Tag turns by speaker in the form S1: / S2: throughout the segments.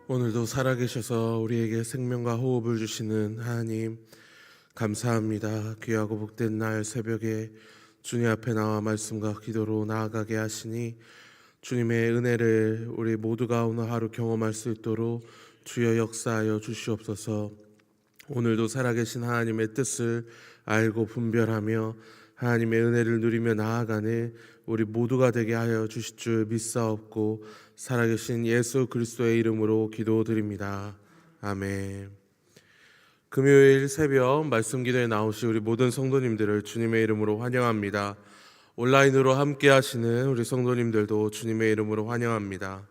S1: 오늘도 살아계셔서 우리에게 생명과 호흡을 주시는 하나님, 감사합니다. 귀하고 복된 날 새벽에 주님 앞에 나와 말씀과 기도로 나아가게 하시니 주님의 은혜를 우리 모두가 오늘 하루 경험할 수 있도록 주여 역사하여 주시옵소서. 오늘도 살아계신 하나님의 뜻을 알고 분별하며 하나님의 은혜를 누리며 나아가는 우리 모두가 되게 하여 주실 줄 믿사옵고 살아계신 예수 그리스도의 이름으로 기도드립니다. 아멘. 금요일 새벽 말씀 기도에 나오신 우리 모든 성도님들을 주님의 이름으로 환영합니다. 온라인으로 함께 하시는 우리 성도님들도 주님의 이름으로 환영합니다.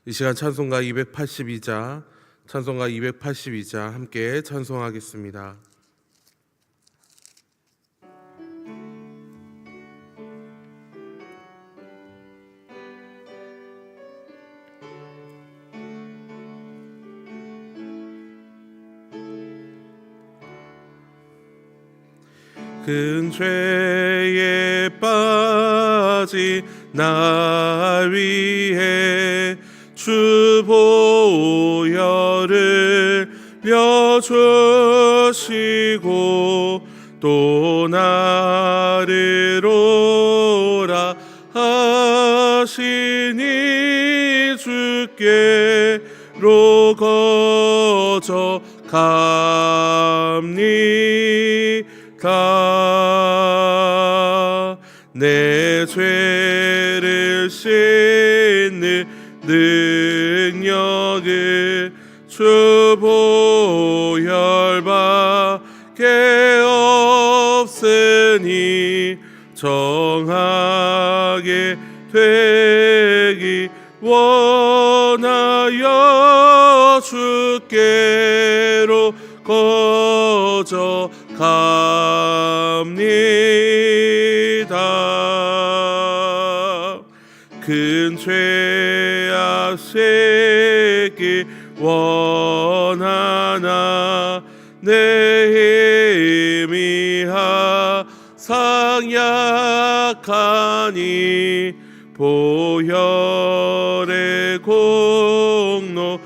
S1: 이 시간 찬송가 282자 함께 찬송하겠습니다. 큰 죄에 빠진 날 위해 주 보혈을 려주시고 또 나를 오라 하시니 주께로 거저 갑니다. 내 죄를 씻는 능력을 주 보혈밖에 없으니 정하게 되기 원하여 주께로 거저 갑니다. 큰 죄악 새기 원하나 내 힘이 항상 약하니 보혈의 공로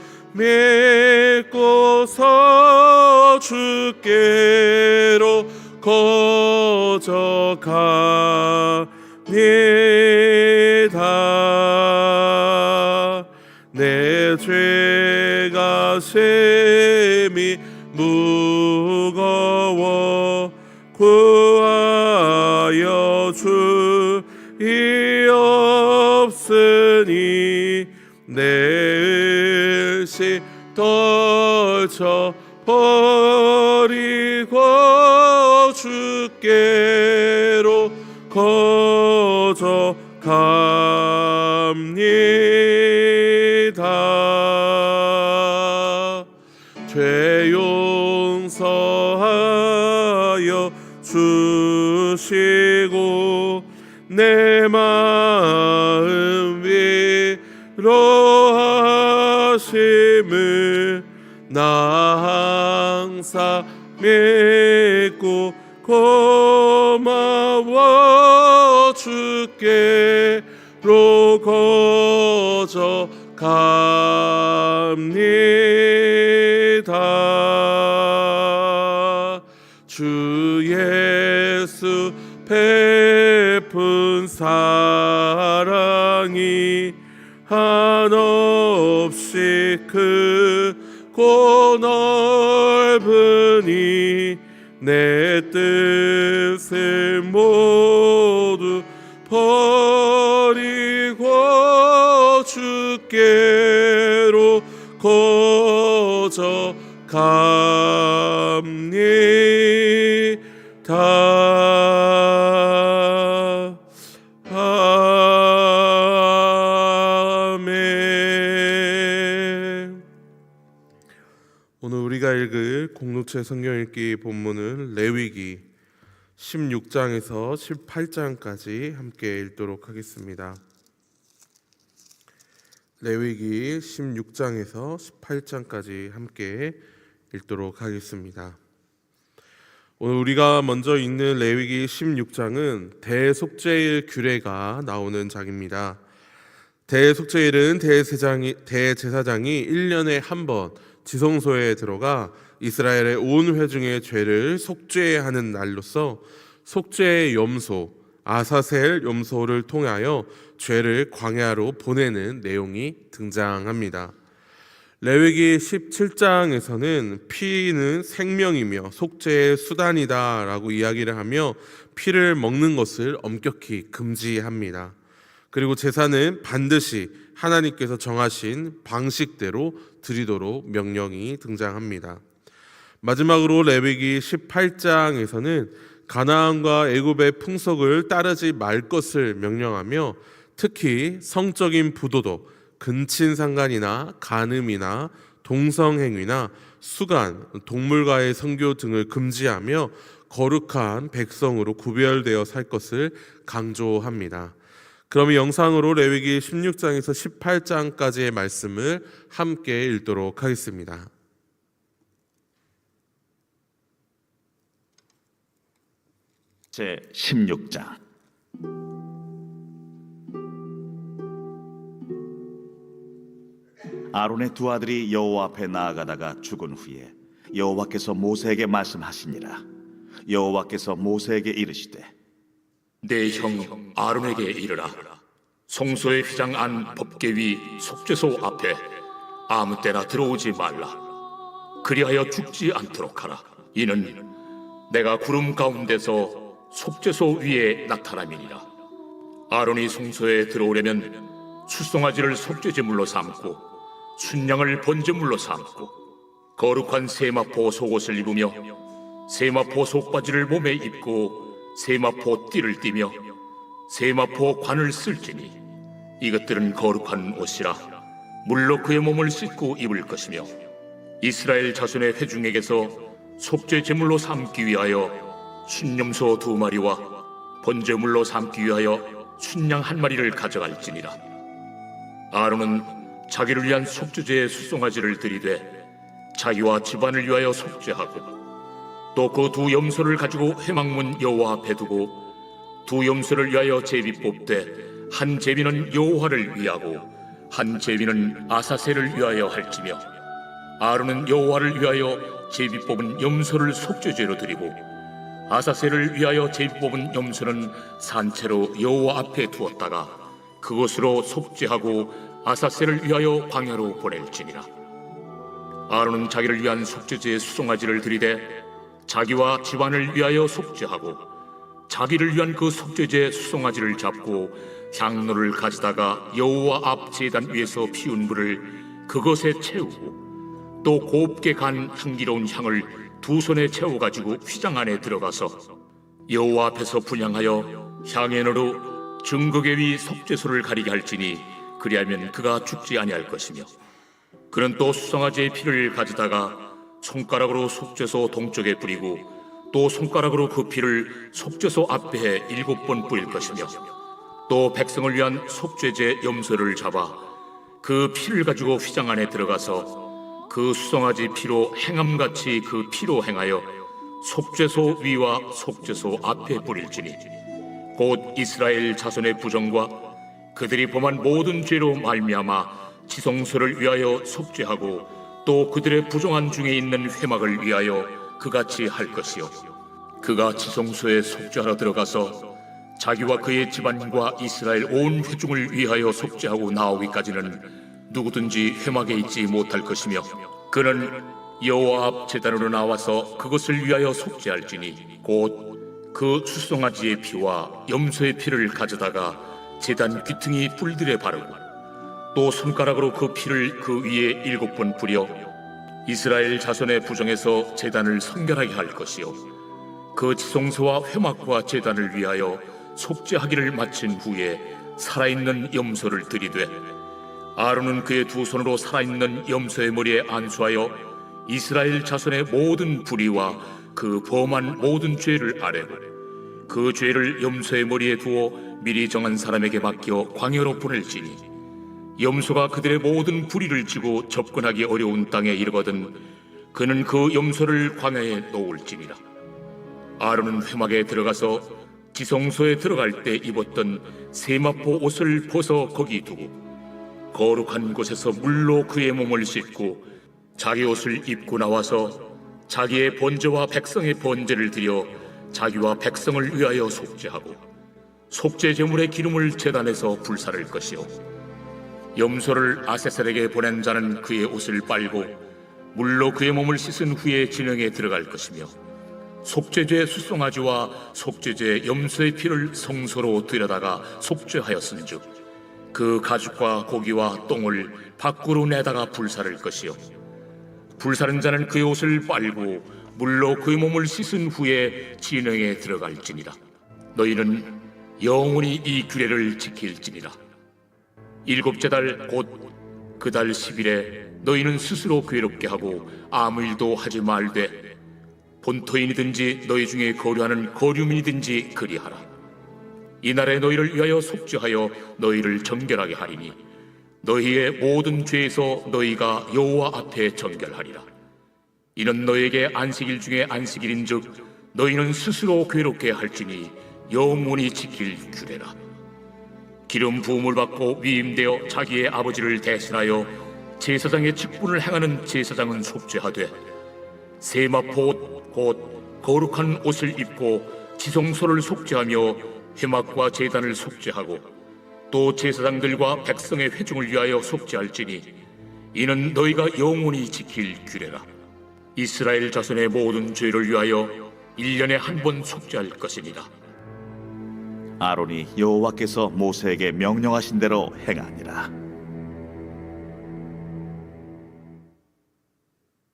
S1: 믿고서 주께로 거저 갑니다. 내 죄가 셈이 무거워 구하여 주이 없으니 내 의식 떨쳐 버리고 주께로 거저 갑니다. 죄 용서하여 주시고 내 마음 위로하심을 나 항상 믿고 고마워 주께로 거저 갑니다. 주 예수 베푼 사랑이 한없이 크고 넓으니 내 뜻을 모두 버리고 주께로 거저 갑니다. 아멘. 오늘 우리가 읽을 공동체 성경 읽기 본문은 레위기 16장에서 18장까지 함께 읽도록 하겠습니다. 레위기 16장에서 18장까지 함께 읽도록 하겠습니다. 오늘 우리가 먼저 읽는 레위기 16장은 대속죄의 규례가 나오는 장입니다. 대속죄일은 대제사장이 1년에 한 번 지성소에 들어가 이스라엘의 온 회중의 죄를 속죄하는 날로서 속죄의 염소 아사셀 염소를 통하여 죄를 광야로 보내는 내용이 등장합니다. 레위기 17장에서는 피는 생명이며 속죄의 수단이다라고 이야기를 하며 피를 먹는 것을 엄격히 금지합니다. 그리고 제사는 반드시 하나님께서 정하신 방식대로 드리도록 명령이 등장합니다. 마지막으로 레위기 18장에서는 가나안과 애굽의 풍속을 따르지 말 것을 명령하며 특히 성적인 부도덕, 근친상간이나 간음이나 동성행위나 수간, 동물과의 성교 등을 금지하며 거룩한 백성으로 구별되어 살 것을 강조합니다. 그럼 이 영상으로 레위기 16장에서 18장까지의 말씀을 함께 읽도록 하겠습니다.
S2: 제 16장. 아론의 두 아들이 여호와 앞에 나아가다가 죽은 후에 여호와께서 모세에게 말씀하시니라. 여호와께서 모세에게 이르시되
S3: 내 형 아론에게 이르라. 성소의 휘장 안 법궤 위 속죄소 앞에 아무 때나 들어오지 말라. 그리하여 죽지 않도록 하라. 이는 내가 구름 가운데서 속죄소 위에 나타남이니라. 아론이 성소에 들어오려면 수송아지를 속죄제물로 삼고 순양을 번제물로 삼고 거룩한 세마포 속옷을 입으며 세마포 속바지를 몸에 입고 세마포 띠를 띠며 세마포 관을 쓸지니 이것들은 거룩한 옷이라. 물로 그의 몸을 씻고 입을 것이며 이스라엘 자손의 회중에게서 속죄 제물로 삼기 위하여 순염소 2마리와 번제물로 삼기 위하여 순양 1마리를 가져갈지니라. 아론은 자기를 위한 속죄제의 수송아지를 들이되 자기와 집안을 위하여 속죄하고 또 그 두 염소를 가지고 회막문 여호와 앞에 두고 두 염소를 위하여 제비 뽑되 한 제비는 여호와를 위하고 한 제비는 아사셀을 위하여 할지며 아론은 여호와를 위하여 제비 뽑은 염소를 속죄제로 드리고 아사셀을 위하여 제비 뽑은 염소는 산채로 여호와 앞에 두었다가 그것으로 속죄하고 아사셀을 위하여 광야로 보낼지니라. 아론은 자기를 위한 속죄제의 수송아지를 드리되 자기와 집안을 위하여 속죄하고 자기를 위한 그 속죄제 수송아지를 잡고 향로를 가지다가 여호와 앞 제단 위에서 피운 불을 그것에 채우고 또 곱게 간 향기로운 향을 두 손에 채워가지고 휘장 안에 들어가서 여호와 앞에서 분향하여 향연으로 증거궤 위 속죄소를 가리게 할지니 그리하면 그가 죽지 아니할 것이며 그는 또 수송아지의 피를 가지다가 손가락으로 속죄소 동쪽에 뿌리고 또 손가락으로 그 피를 속죄소 앞에 7번 뿌릴 것이며 또 백성을 위한 속죄제 염소를 잡아 그 피를 가지고 휘장 안에 들어가서 그 수송아지 피로 행함같이 그 피로 행하여 속죄소 위와 속죄소 앞에 뿌릴지니 곧 이스라엘 자손의 부정과 그들이 범한 모든 죄로 말미암아 지성소를 위하여 속죄하고 또 그들의 부정한 중에 있는 회막을 위하여 그같이 할 것이요 그가 지성소에 속죄하러 들어가서 자기와 그의 집안과 이스라엘 온 회중을 위하여 속죄하고 나오기까지는 누구든지 회막에 있지 못할 것이며 그는 여호와 앞 제단으로 나와서 그것을 위하여 속죄할지니 곧 그 수송아지의 피와 염소의 피를 가져다가 제단 귀퉁이 뿔들에 바르고 또 손가락으로 그 피를 그 위에 7번 뿌려 이스라엘 자손의 부정에서 제단을 성결하게 할 것이요 그 지성소와 회막과 제단을 위하여 속죄하기를 마친 후에 살아있는 염소를 들이되 아론은 그의 두 손으로 살아있는 염소의 머리에 안수하여 이스라엘 자손의 모든 불의와 그 범한 모든 죄를 아뢰고 그 죄를 염소의 머리에 두어 미리 정한 사람에게 맡겨 광야로 보낼지니 염소가 그들의 모든 불의를 지고 접근하기 어려운 땅에 이르거든 그는 그 염소를 광야에 놓을지니라. 아론은 회막에 들어가서 지성소에 들어갈 때 입었던 세마포 옷을 벗어 거기 두고 거룩한 곳에서 물로 그의 몸을 씻고 자기 옷을 입고 나와서 자기의 번제와 백성의 번제를 드려 자기와 백성을 위하여 속죄하고 속죄 제물의 기름을 제단에서 불사를 것이요 염소를 아세셀에게 보낸 자는 그의 옷을 빨고 물로 그의 몸을 씻은 후에 진영에 들어갈 것이며 속죄제 수송아지와 속죄제 염소의 피를 성소로 들여다가 속죄하였은즉 그 가죽과 고기와 똥을 밖으로 내다가 불사를 것이요 불사른 자는 그의 옷을 빨고 물로 그의 몸을 씻은 후에 진영에 들어갈지니라. 너희는 영원히 이 규례를 지킬지니라. 일곱째 달 곧 그 달 10일에 너희는 스스로 괴롭게 하고 아무 일도 하지 말되 본토인이든지 너희 중에 거류하는 거류민이든지 그리하라. 이날에 너희를 위하여 속죄하여 너희를 정결하게 하리니 너희의 모든 죄에서 너희가 여호와 앞에 정결하리라. 이는 너희에게 안식일 중에 안식일인즉 너희는 스스로 괴롭게 할지니 영원히 지킬 규례라. 기름 부음을 받고 위임되어 자기의 아버지를 대신하여 제사장의 직분을 행하는 제사장은 속죄하되 세마포 곧 거룩한 옷을 입고 지성소를 속죄하며 회막과 제단을 속죄하고 또 제사장들과 백성의 회중을 위하여 속죄할지니 이는 너희가 영원히 지킬 규례라. 이스라엘 자손의 모든 죄를 위하여 1년에 한 번 속죄할 것이니라.
S2: 아론이 여호와께서 모세에게 명령하신 대로 행하니라.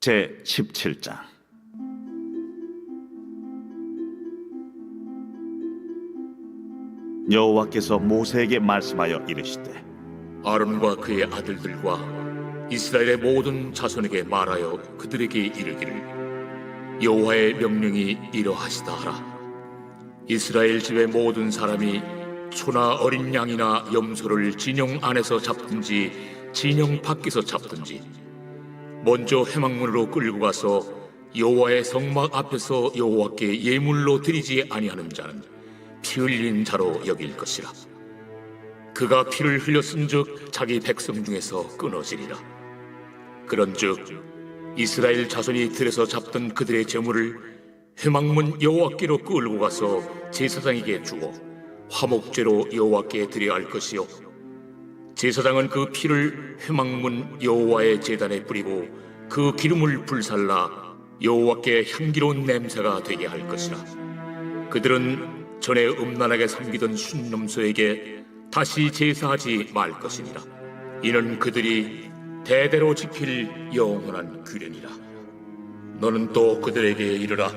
S2: 제 17장. 여호와께서 모세에게 말씀하여 이르시되
S3: 아론과 그의 아들들과 이스라엘의 모든 자손에게 말하여 그들에게 이르기를 여호와의 명령이 이러하시다 하라. 이스라엘 집의 모든 사람이 소나 어린 양이나 염소를 진영 안에서 잡든지 진영 밖에서 잡든지 먼저 회막문으로 끌고 가서 여호와의 성막 앞에서 여호와께 예물로 드리지 아니하는 자는 피 흘린 자로 여길 것이라. 그가 피를 흘렸은즉 자기 백성 중에서 끊어지리라. 그런즉 이스라엘 자손이 들에서 잡던 그들의 제물을 회막문 여호와께로 끌고 가서 제사장에게 주어 화목제로 여호와께 드려야 할 것이요 제사장은 그 피를 회막문 여호와의 제단에 뿌리고 그 기름을 불살라 여호와께 향기로운 냄새가 되게 할 것이라. 그들은 전에 음란하게 섬기던 순놈소에게 다시 제사하지 말 것이니라. 이는 그들이 대대로 지킬 영원한 규례니라. 너는 또 그들에게 이르라.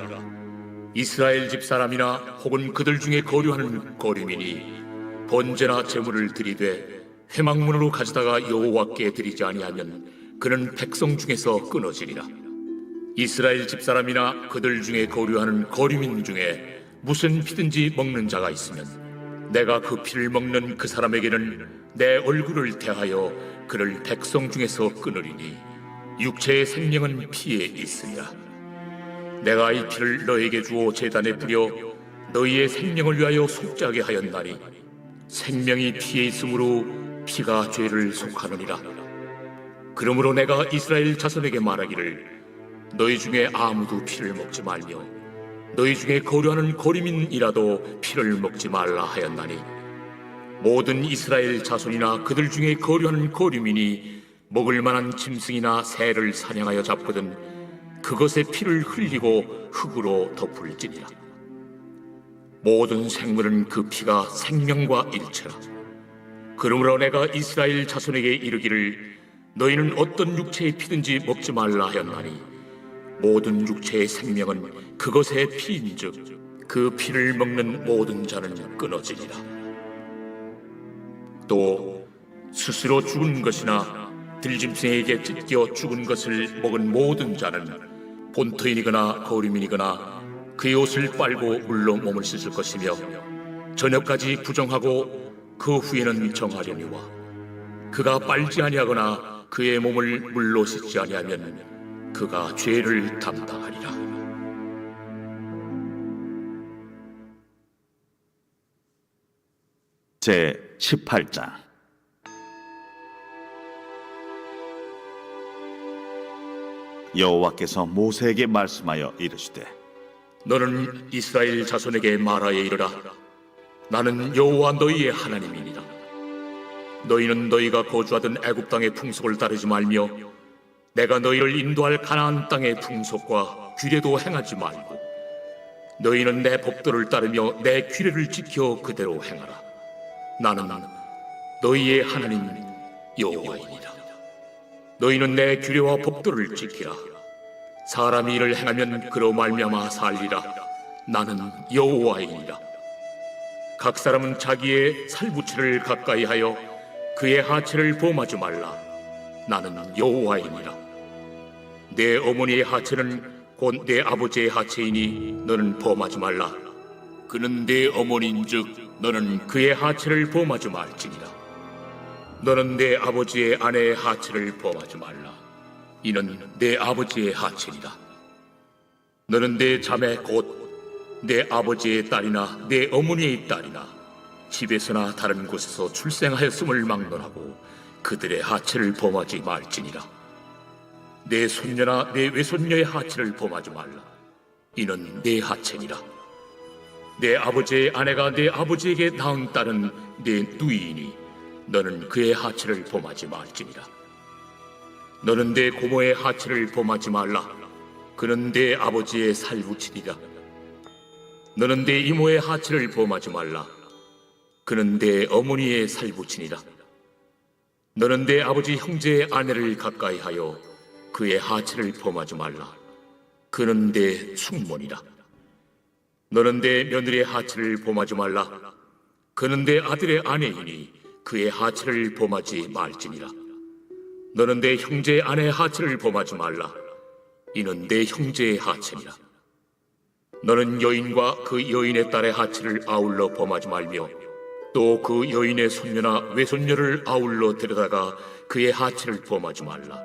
S3: 이스라엘 집 사람이나 혹은 그들 중에 거류하는 거류민이 번제나 제물을 드리되 회막문으로 가져다가 여호와께 드리지 아니하면 그는 백성 중에서 끊어지리라. 이스라엘 집 사람이나 그들 중에 거류하는 거류민 중에 무슨 피든지 먹는 자가 있으면 내가 그 피를 먹는 그 사람에게는 내 얼굴을 대하여 그를 백성 중에서 끊으리니 육체의 생명은 피에 있으리라. 내가 이 피를 너에게 주어 제단에 뿌려 너희의 생명을 위하여 속죄하게 하였나니 생명이 피에 있으므로 피가 죄를 속하느니라. 그러므로 내가 이스라엘 자손에게 말하기를 너희 중에 아무도 피를 먹지 말며 너희 중에 거류하는 거류민이라도 피를 먹지 말라 하였나니 모든 이스라엘 자손이나 그들 중에 거류하는 거류민이 먹을 만한 짐승이나 새를 사냥하여 잡거든 그것의 피를 흘리고 흙으로 덮을지니라. 모든 생물은 그 피가 생명과 일체라. 그러므로 내가 이스라엘 자손에게 이르기를 너희는 어떤 육체의 피든지 먹지 말라 하였나니 모든 육체의 생명은 그것의 피인즉 그 피를 먹는 모든 자는 끊어지리라. 또 스스로 죽은 것이나 들짐승에게 찢겨 죽은 것을 먹은 모든 자는 본토인이거나 거류민이거나 그의 옷을 빨고 물로 몸을 씻을 것이며 저녁까지 부정하고 그 후에는 정하려니와 그가 빨지 아니하거나 그의 몸을 물로 씻지 아니하면 그가 죄를 담당하리라.
S2: 제 18장. 여호와께서 모세에게 말씀하여 이르시되
S3: 너는 이스라엘 자손에게 말하여 이르라. 나는 여호와 너희의 하나님이니라. 너희는 너희가 거주하던 애굽 땅의 풍속을 따르지 말며 내가 너희를 인도할 가나안 땅의 풍속과 규례도 행하지 말고 너희는 내 법도를 따르며 내 규례를 지켜 그대로 행하라. 나는 너희의 하나님 여호와이니라. 너희는 내 규례와 법도를 지키라. 사람이 이를 행하면 그로 말미암아 살리라. 나는 여호와이니라. 각 사람은 자기의 살부치를 가까이 하여 그의 하체를 범하지 말라. 나는 여호와이니라. 내 어머니의 하체는 곧 내 아버지의 하체이니 너는 범하지 말라. 그는 내 어머니인즉 너는 그의 하체를 범하지 말지니라. 너는 내 아버지의 아내의 하체를 범하지 말라. 이는 내 아버지의 하체니라. 너는 내 자매 곧 내 아버지의 딸이나 내 어머니의 딸이나 집에서나 다른 곳에서 출생하였음을 막론하고 그들의 하체를 범하지 말지니라. 내 손녀나 내 외손녀의 하체를 범하지 말라. 이는 내 하체니라. 내 아버지의 아내가 내 아버지에게 낳은 딸은 내 누이이니 너는 그의 하체를 범하지 말지니라. 너는 내 고모의 하체를 범하지 말라. 그는 내 아버지의 살부치리라. 너는 내 이모의 하체를 범하지 말라. 그는 내 어머니의 살부치니라. 너는 내 아버지 형제의 아내를 가까이 하여 그의 하체를 범하지 말라. 그는 내 숙모니라. 너는 내 며느리의 하체를 범하지 말라. 그는 내 아들의 아내이니 그의 하체를 범하지 말지니라. 너는 내 형제의 아내의 하체를 범하지 말라. 이는 내 형제의 하체니라. 너는 여인과 그 여인의 딸의 하체를 아울러 범하지 말며 또 그 여인의 손녀나 외손녀를 아울러 데려다가 그의 하체를 범하지 말라.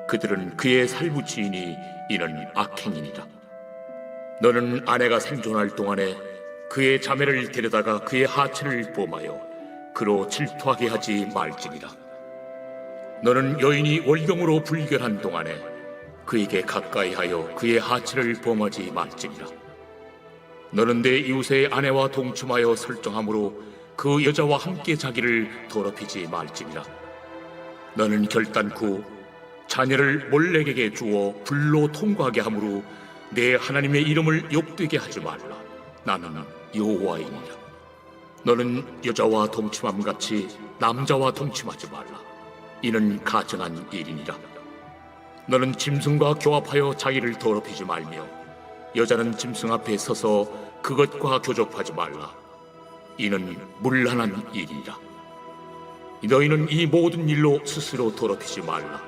S3: 그들은 그의 살부치이니 이는 악행이니라. 너는 아내가 생존할 동안에 그의 자매를 데려다가 그의 하체를 범하여 그로 질투하게 하지 말지니라. 너는 여인이 월경으로 불결한 동안에 그에게 가까이 하여 그의 하체를 범하지 말지니라. 너는 내 이웃의 아내와 동침하여 설정함으로 그 여자와 함께 자기를 더럽히지 말지니라. 너는 결단코 자녀를 몰렉에게 주어 불로 통과하게 함으로 내 하나님의 이름을 욕되게 하지 말라. 나는 여호와이니라. 너는 여자와 동침함같이 남자와 동침하지 말라. 이는 가증한 일이니라. 너는 짐승과 교합하여 자기를 더럽히지 말며 여자는 짐승 앞에 서서 그것과 교접하지 말라. 이는 문란한 일이니라. 너희는 이 모든 일로 스스로 더럽히지 말라.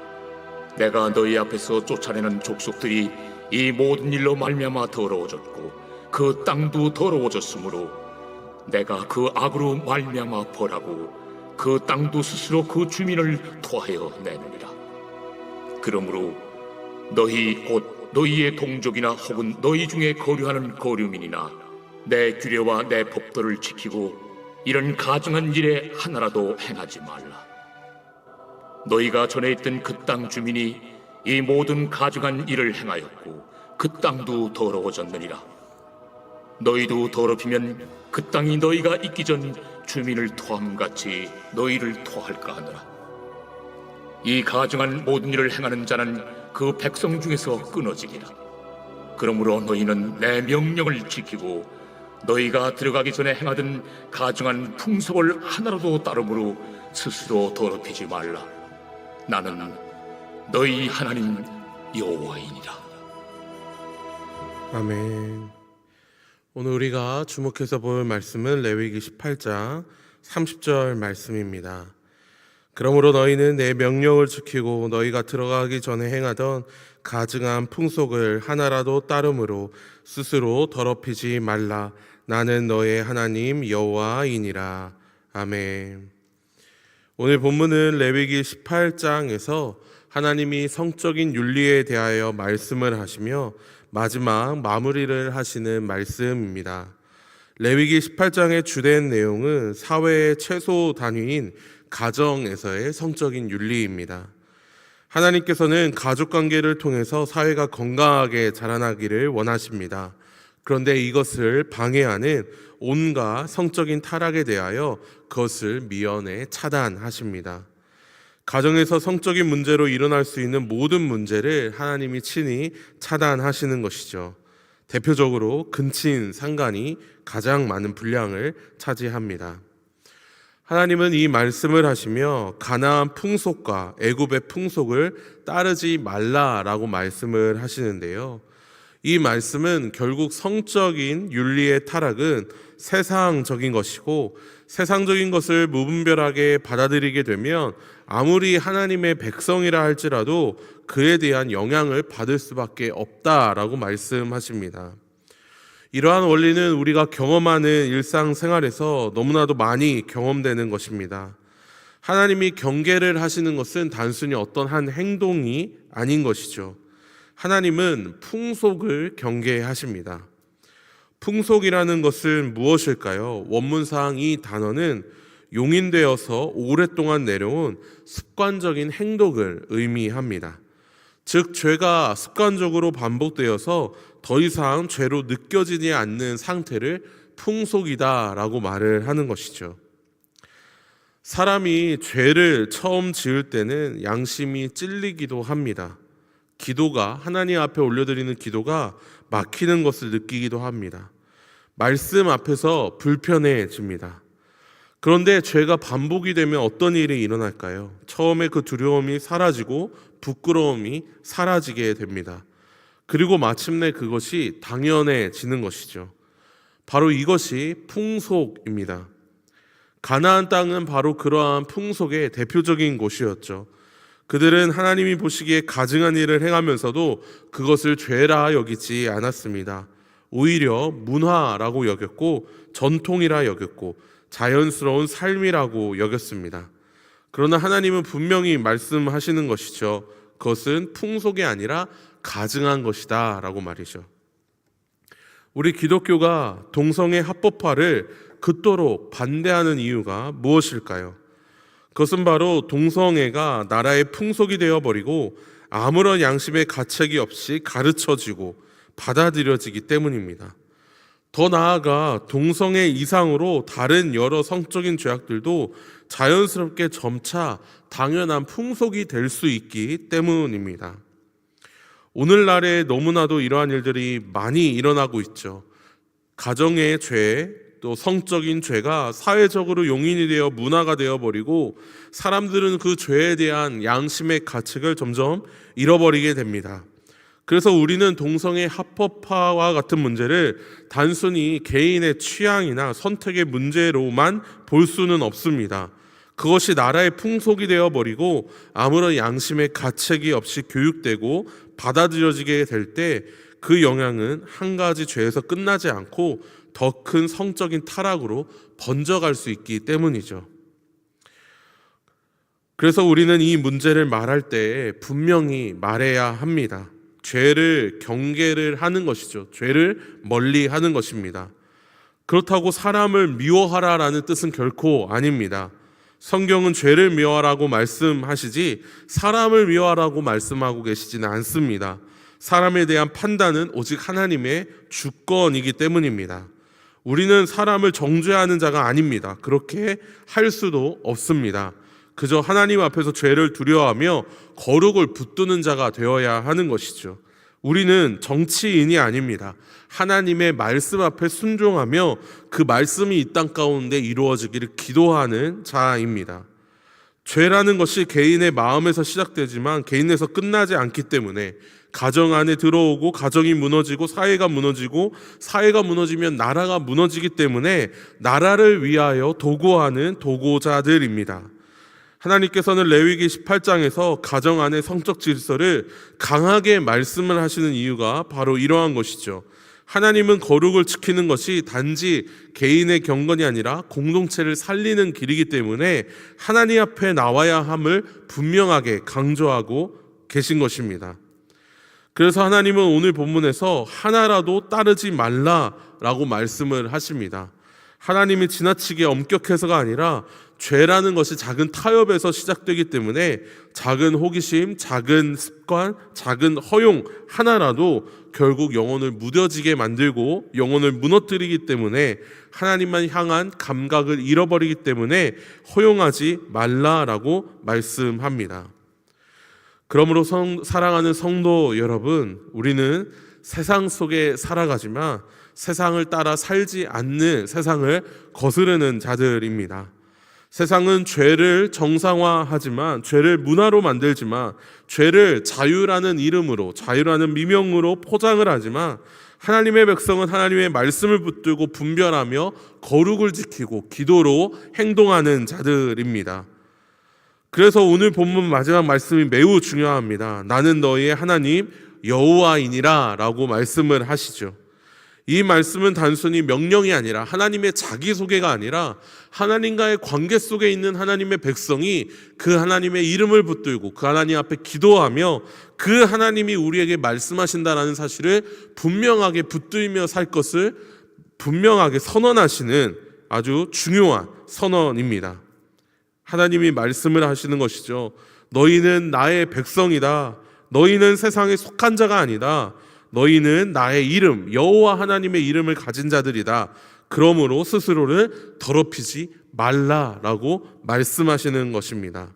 S3: 내가 너희 앞에서 쫓아내는 족속들이 이 모든 일로 말미암아 더러워졌고 그 땅도 더러워졌으므로 내가 그 악으로 말미암아 벌하고 그 땅도 스스로 그 주민을 토하여 내느니라. 그러므로 너희 곧 너희의 동족이나 혹은 너희 중에 거류하는 거류민이나 내 규례와 내 법도를 지키고 이런 가증한 일에 하나라도 행하지 말라. 너희가 전에 있던 그 땅 주민이 이 모든 가증한 일을 행하였고 그 땅도 더러워졌느니라. 너희도 더럽히면 그 땅이 너희가 있기 전 주민을 토함같이 너희를 토할까 하노라. 이 가증한 모든 일을 행하는 자는 그 백성 중에서 끊어지리라. 그러므로 너희는 내 명령을 지키고 너희가 들어가기 전에 행하던 가증한 풍속을 하나라도 따름으로 스스로 더럽히지 말라. 나는 너희 하나님 여호와이니라.
S1: 아멘. 오늘 우리가 주목해서 볼 말씀은 레위기 18장 30절 말씀입니다. 그러므로 너희는 내 명령을 지키고 너희가 들어가기 전에 행하던 가증한 풍속을 하나라도 따름으로 스스로 더럽히지 말라. 나는 너의 하나님 여호와이니라. 아멘. 오늘 본문은 레위기 18장에서 하나님이 성적인 윤리에 대하여 말씀을 하시며 마지막 마무리를 하시는 말씀입니다. 레위기 18장의 주된 내용은 사회의 최소 단위인 가정에서의 성적인 윤리입니다. 하나님께서는 가족 관계를 통해서 사회가 건강하게 자라나기를 원하십니다. 그런데 이것을 방해하는 온갖 성적인 타락에 대하여 그것을 미연에 차단하십니다. 가정에서 성적인 문제로 일어날 수 있는 모든 문제를 하나님이 친히 차단하시는 것이죠. 대표적으로 근친 상간이 가장 많은 분량을 차지합니다. 하나님은 이 말씀을 하시며 가나안 풍속과 애굽의 풍속을 따르지 말라라고 말씀을 하시는데요. 이 말씀은 결국 성적인 윤리의 타락은 세상적인 것이고, 세상적인 것을 무분별하게 받아들이게 되면 아무리 하나님의 백성이라 할지라도 그에 대한 영향을 받을 수밖에 없다라고 말씀하십니다. 이러한 원리는 우리가 경험하는 일상생활에서 너무나도 많이 경험되는 것입니다. 하나님이 경계를 하시는 것은 단순히 어떤 한 행동이 아닌 것이죠. 하나님은 풍속을 경계하십니다. 풍속이라는 것은 무엇일까요? 원문상 이 단어는 용인되어서 오랫동안 내려온 습관적인 행동을 의미합니다. 즉, 죄가 습관적으로 반복되어서 더 이상 죄로 느껴지지 않는 상태를 풍속이다라고 말을 하는 것이죠. 사람이 죄를 처음 지을 때는 양심이 찔리기도 합니다. 기도가, 하나님 앞에 올려드리는 기도가 막히는 것을 느끼기도 합니다. 말씀 앞에서 불편해집니다. 그런데 죄가 반복이 되면 어떤 일이 일어날까요? 처음에 그 두려움이 사라지고 부끄러움이 사라지게 됩니다. 그리고 마침내 그것이 당연해지는 것이죠. 바로 이것이 풍속입니다. 가나안 땅은 바로 그러한 풍속의 대표적인 곳이었죠. 그들은 하나님이 보시기에 가증한 일을 행하면서도 그것을 죄라 여기지 않았습니다. 오히려 문화라고 여겼고 전통이라 여겼고 자연스러운 삶이라고 여겼습니다. 그러나 하나님은 분명히 말씀하시는 것이죠. 그것은 풍속이 아니라 가증한 것이다 라고 말이죠. 우리 기독교가 동성애 합법화를 그토록 반대하는 이유가 무엇일까요? 그것은 바로 동성애가 나라의 풍속이 되어버리고 아무런 양심의 가책이 없이 가르쳐지고 받아들여지기 때문입니다. 더 나아가 동성애 이상으로 다른 여러 성적인 죄악들도 자연스럽게 점차 당연한 풍속이 될 수 있기 때문입니다. 오늘날에 너무나도 이러한 일들이 많이 일어나고 있죠. 가정의 죄, 또 성적인 죄가 사회적으로 용인이 되어 문화가 되어버리고 사람들은 그 죄에 대한 양심의 가책을 점점 잃어버리게 됩니다. 그래서 우리는 동성애 합법화와 같은 문제를 단순히 개인의 취향이나 선택의 문제로만 볼 수는 없습니다. 그것이 나라의 풍속이 되어버리고 아무런 양심의 가책이 없이 교육되고 받아들여지게 될 때 그 영향은 한 가지 죄에서 끝나지 않고 더 큰 성적인 타락으로 번져갈 수 있기 때문이죠. 그래서 우리는 이 문제를 말할 때 분명히 말해야 합니다. 죄를 경계를 하는 것이죠. 죄를 멀리 하는 것입니다. 그렇다고 사람을 미워하라라는 뜻은 결코 아닙니다. 성경은 죄를 미워하라고 말씀하시지 사람을 미워하라고 말씀하고 계시지는 않습니다. 사람에 대한 판단은 오직 하나님의 주권이기 때문입니다. 우리는 사람을 정죄하는 자가 아닙니다. 그렇게 할 수도 없습니다. 그저 하나님 앞에서 죄를 두려워하며 거룩을 붙드는 자가 되어야 하는 것이죠. 우리는 정치인이 아닙니다. 하나님의 말씀 앞에 순종하며 그 말씀이 이 땅 가운데 이루어지기를 기도하는 자입니다. 죄라는 것이 개인의 마음에서 시작되지만 개인에서 끝나지 않기 때문에 가정 안에 들어오고 가정이 무너지고 사회가 무너지고 사회가 무너지면 나라가 무너지기 때문에 나라를 위하여 도구하는 도구자들입니다. 하나님께서는 레위기 18장에서 가정 안의 성적 질서를 강하게 말씀을 하시는 이유가 바로 이러한 것이죠. 하나님은 거룩을 지키는 것이 단지 개인의 경건이 아니라 공동체를 살리는 길이기 때문에 하나님 앞에 나와야 함을 분명하게 강조하고 계신 것입니다. 그래서 하나님은 오늘 본문에서 하나라도 따르지 말라라고 말씀을 하십니다. 하나님이 지나치게 엄격해서가 아니라 죄라는 것이 작은 타협에서 시작되기 때문에 작은 호기심, 작은 습관, 작은 허용 하나라도 결국 영혼을 무뎌지게 만들고 영혼을 무너뜨리기 때문에 하나님만 향한 감각을 잃어버리기 때문에 허용하지 말라라고 말씀합니다. 그러므로 사랑하는 성도 여러분, 우리는 세상 속에 살아가지만 세상을 따라 살지 않는, 세상을 거스르는 자들입니다. 세상은 죄를 정상화하지만, 죄를 문화로 만들지만, 죄를 자유라는 이름으로, 자유라는 미명으로 포장을 하지만, 하나님의 백성은 하나님의 말씀을 붙들고 분별하며 거룩을 지키고 기도로 행동하는 자들입니다. 그래서 오늘 본문 마지막 말씀이 매우 중요합니다. 나는 너희의 하나님 여호와이니라 라고 말씀을 하시죠. 이 말씀은 단순히 명령이 아니라 하나님의 자기소개가 아니라 하나님과의 관계 속에 있는 하나님의 백성이 그 하나님의 이름을 붙들고 그 하나님 앞에 기도하며 그 하나님이 우리에게 말씀하신다라는 사실을 분명하게 붙들며 살 것을 분명하게 선언하시는 아주 중요한 선언입니다. 하나님이 말씀을 하시는 것이죠. 너희는 나의 백성이다. 너희는 세상에 속한 자가 아니다. 너희는 나의 이름, 여호와 하나님의 이름을 가진 자들이다. 그러므로 스스로를 더럽히지 말라라고 말씀하시는 것입니다.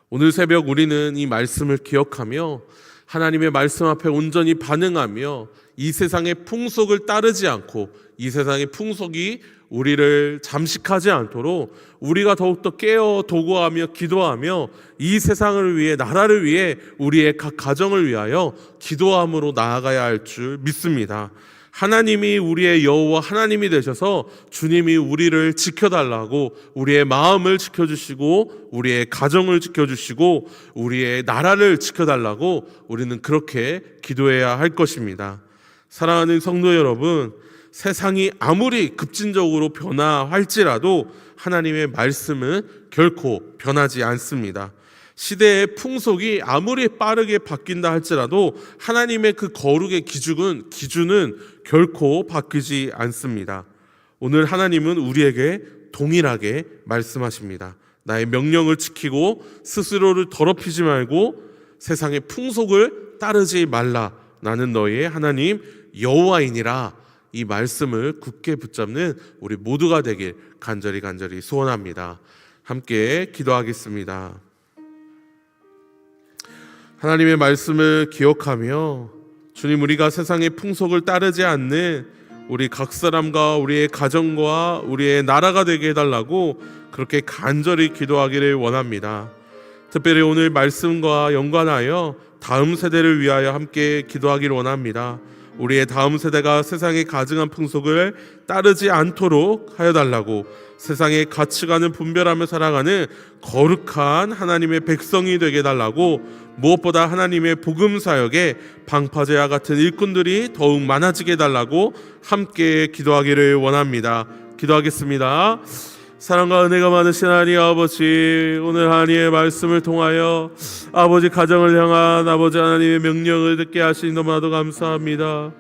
S1: 오늘 새벽 우리는 이 말씀을 기억하며 하나님의 말씀 앞에 온전히 반응하며 이 세상의 풍속을 따르지 않고 이 세상의 풍속이 우리를 잠식하지 않도록 우리가 더욱더 깨어 도구하며 기도하며 이 세상을 위해, 나라를 위해, 우리의 각 가정을 위하여 기도함으로 나아가야 할 줄 믿습니다. 하나님이 우리의 여호와 하나님이 되셔서 주님이 우리를 지켜달라고, 우리의 마음을 지켜주시고 우리의 가정을 지켜주시고 우리의 나라를 지켜달라고 우리는 그렇게 기도해야 할 것입니다. 사랑하는 성도 여러분, 세상이 아무리 급진적으로 변화할지라도 하나님의 말씀은 결코 변하지 않습니다. 시대의 풍속이 아무리 빠르게 바뀐다 할지라도 하나님의 그 거룩의 기준은 결코 바뀌지 않습니다. 오늘 하나님은 우리에게 동일하게 말씀하십니다. 나의 명령을 지키고 스스로를 더럽히지 말고 세상의 풍속을 따르지 말라. 나는 너희의 하나님 여호와이니라. 이 말씀을 굳게 붙잡는 우리 모두가 되길 간절히 소원합니다. 함께 기도하겠습니다. 하나님의 말씀을 기억하며 주님, 우리가 세상의 풍속을 따르지 않는 우리 각 사람과 우리의 가정과 우리의 나라가 되게 해달라고 그렇게 간절히 기도하기를 원합니다. 특별히 오늘 말씀과 연관하여 다음 세대를 위하여 함께 기도하기를 원합니다. 우리의 다음 세대가 세상의 가증한 풍속을 따르지 않도록 하여 달라고, 세상의 가치관을 분별하며 살아가는 거룩한 하나님의 백성이 되게 해달라고, 무엇보다 하나님의 복음 사역에 방파제와 같은 일꾼들이 더욱 많아지게 해달라고 함께 기도하기를 원합니다. 기도하겠습니다. 사랑과 은혜가 많으신 하나님 아버지, 오늘 하나님의 말씀을 통하여 아버지 가정을 향한 아버지 하나님의 명령을 듣게 하시니 너무나도 감사합니다.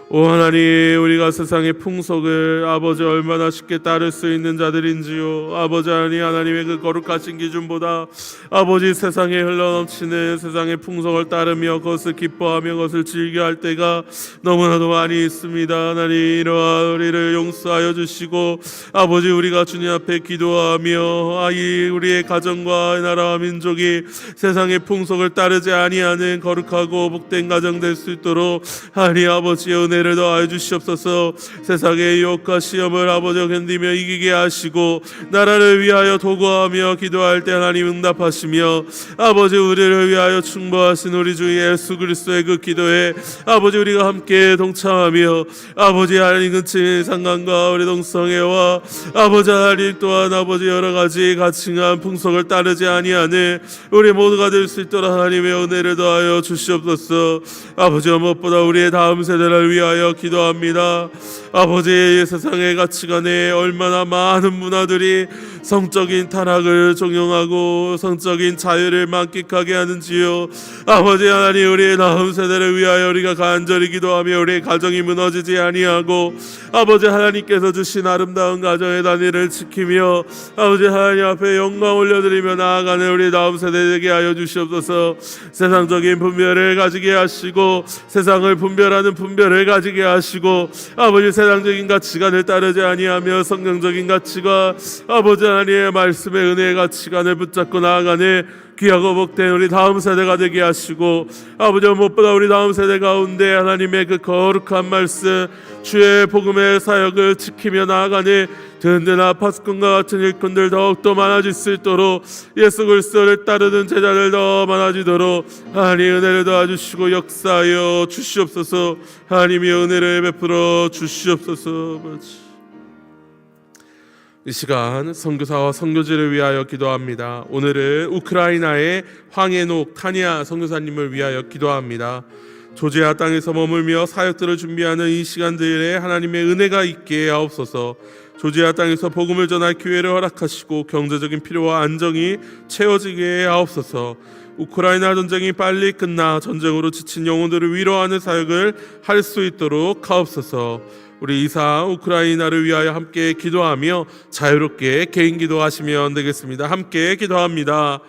S1: 오 하나님, 우리가 세상의 풍속을 아버지 얼마나 쉽게 따를 수 있는 자들인지요. 아버지 하나님의 그 거룩하신 기준보다 아버지 세상에 흘러넘치는 세상의 풍속을 따르며 그것을 기뻐하며 그것을 즐겨할 때가 너무나도 많이 있습니다. 하나님, 이러한 우리를 용서하여 주시고 아버지, 우리가 주님 앞에 기도하며 우리의 가정과 나라와 민족이 세상의 풍속을 따르지 아니하는 거룩하고 복된 가정 될 수 있도록 하나님 아버지의 은혜를 더하여 주시옵소서. 세상의 유혹과 시험을 아버지 견디며 이기게 하시고 나라를 위하여 도구하며 기도할 때 하나님 응답하시며 아버지 우리를 위하여 충보하신 우리 주 예수 그리스도의 그 기도에 아버지 우리가 함께 동참하며 아버지 하나님 근친 상관과 우리 동성애와 아버지 하나님 또한 아버지 여러 가지 가증한 풍속을 따르지 아니하는 우리 모두가 될 수 있도록 하나님의 은혜를 더하여 주시옵소서. 아버지, 무엇보다 우리의 다음 세대를 위하여 기도합니다. 아버지, 세상의 가치관에 얼마나 많은 문화들이 성적인 타락을 종용하고 성적인 자유를 만끽하게 하는 주여. 아버지 하나님, 우리의 다음 세대를 위하여 우리가 간절히 기도하며 우리의 가정이 무너지지 아니하고 아버지 하나님께서 주신 아름다운 가정의 단위를 지키며 아버지 하나님 앞에 영광 올려드리며 나아가는 우리 다음 세대 되게 하여 주시옵소서. 세상적인 분별을 가지게 하시고 세상을 분별하는 분별을 가지게 하시고 아버지 세상적인 가치관을 따르지 아니하며 성경적인 가치가 아버지 하나님의 말씀의 은혜의 가치관을 붙잡고 나아가는 귀하고 복된 우리 다음 세대가 되게 하시고 아버지 무엇보다 우리 다음 세대 가운데 하나님의 그 거룩한 말씀 주의 복음의 사역을 지키며 나아가는 든든한 파수꾼과 같은 일꾼들 더욱더 많아질 수 있도록 예수 그리스도를 따르는 제자들 더 많아지도록 하나님 은혜를 도와주시고 역사하여 주시옵소서. 하나님이 은혜를 베풀어 주시옵소서. 이 시간 선교사와 선교지를 위하여 기도합니다. 오늘은 우크라이나의 황해녹 타니아 선교사님을 위하여 기도합니다. 조지아 땅에서 머물며 사역들을 준비하는 이 시간들에 하나님의 은혜가 있게 하옵소서. 조지아 땅에서 복음을 전할 기회를 허락하시고 경제적인 필요와 안정이 채워지게 하옵소서. 우크라이나 전쟁이 빨리 끝나 전쟁으로 지친 영혼들을 위로하는 사역을 할 수 있도록 하옵소서. 우리 이상 우크라이나를 위하여 함께 기도하며 자유롭게 개인 기도하시면 되겠습니다. 함께 기도합니다.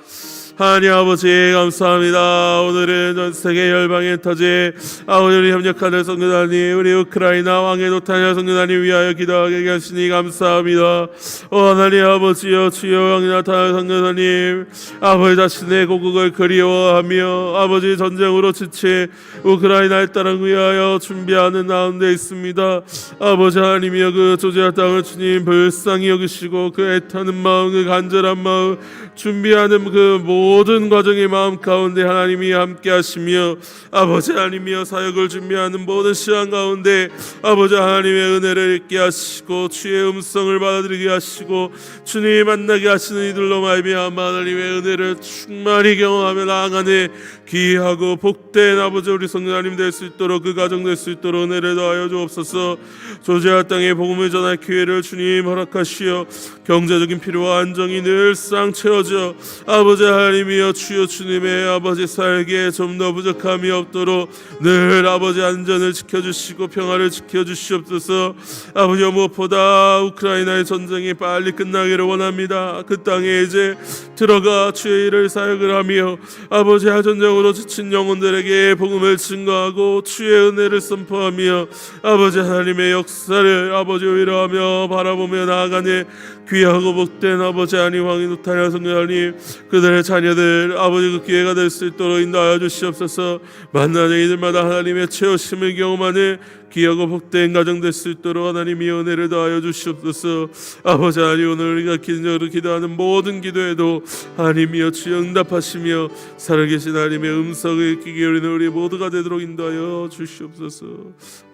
S1: 하나님 아버지 감사합니다. 오늘은 전 세계 열방에 터진 아버지 우리 협력하는 성도단이 우리 우크라이나 황해녹 타니아 성도단이 위하여 기도하게 하시니 감사합니다. 하나님 아버지여 주여 왕이 나타난 성도단님 아버지 자신의 고국을 그리워하며 아버지 전쟁으로 지친 우크라이나의 땅을 위하여 준비하는 가운데 있습니다. 아버지 하나님이여 그 조지아 땅을 주님 불쌍히 여기시고 그 애타는 마음 그 간절한 마음 준비하는 그 모든 과정의 마음 가운데 하나님이 함께 하시며 아버지 하나님이여 사역을 준비하는 모든 시간 가운데 아버지 하나님의 은혜를 잊게 하시고 주의 음성을 받아들이게 하시고 주님이 만나게 하시는 이들로 말미암아 하나님의 은혜를 충만히 경험하며 나아가는 귀하고 복된 아버지 우리 성도 하나님 될 수 있도록 그 가정 될 수 있도록 은혜를 더하여 주옵소서. 조지아 땅에 복음을 전할 기회를 주님 허락하시어 경제적인 필요와 안정이 늘상 채워져 아버지 하나님이여 주여 주님의 아버지 살기에 좀 더 부족함이 없도록 늘 아버지 안전을 지켜주시고 평화를 지켜주시옵소서. 아버지 무엇보다 우크라이나의 전쟁이 빨리 끝나기를 원합니다. 그 땅에 이제 들어가 주의 일을 사역을 하며 아버지 전쟁으로 지친 영혼들에게 복음을 증거하고 주의 은혜를 선포하며 아버지 하나님의 역사를 아버지 위로하며 바라보며 나아가는 귀하고 복된 아버지 하나님 황해녹 타니아 성도님 그들의 자녀들 아버지 그 기회가 될 수 있도록 인도하여 주시옵소서. 만나는 이들마다 하나님의 채우심을 경험하는 귀하고 복된 가정 될 수 있도록 하나님이 은혜를 더하여 주시옵소서. 아버지 하나님 오늘 우리가 기도로 기도하는 모든 기도에도 하나님이여 주여 응답하시며 살아계신 하나님의 음성을 귀 기울이는 우리 모두가 되도록 인도하여 주시옵소서.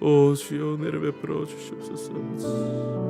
S1: 오 주여 은혜를 베풀어 주시옵소서.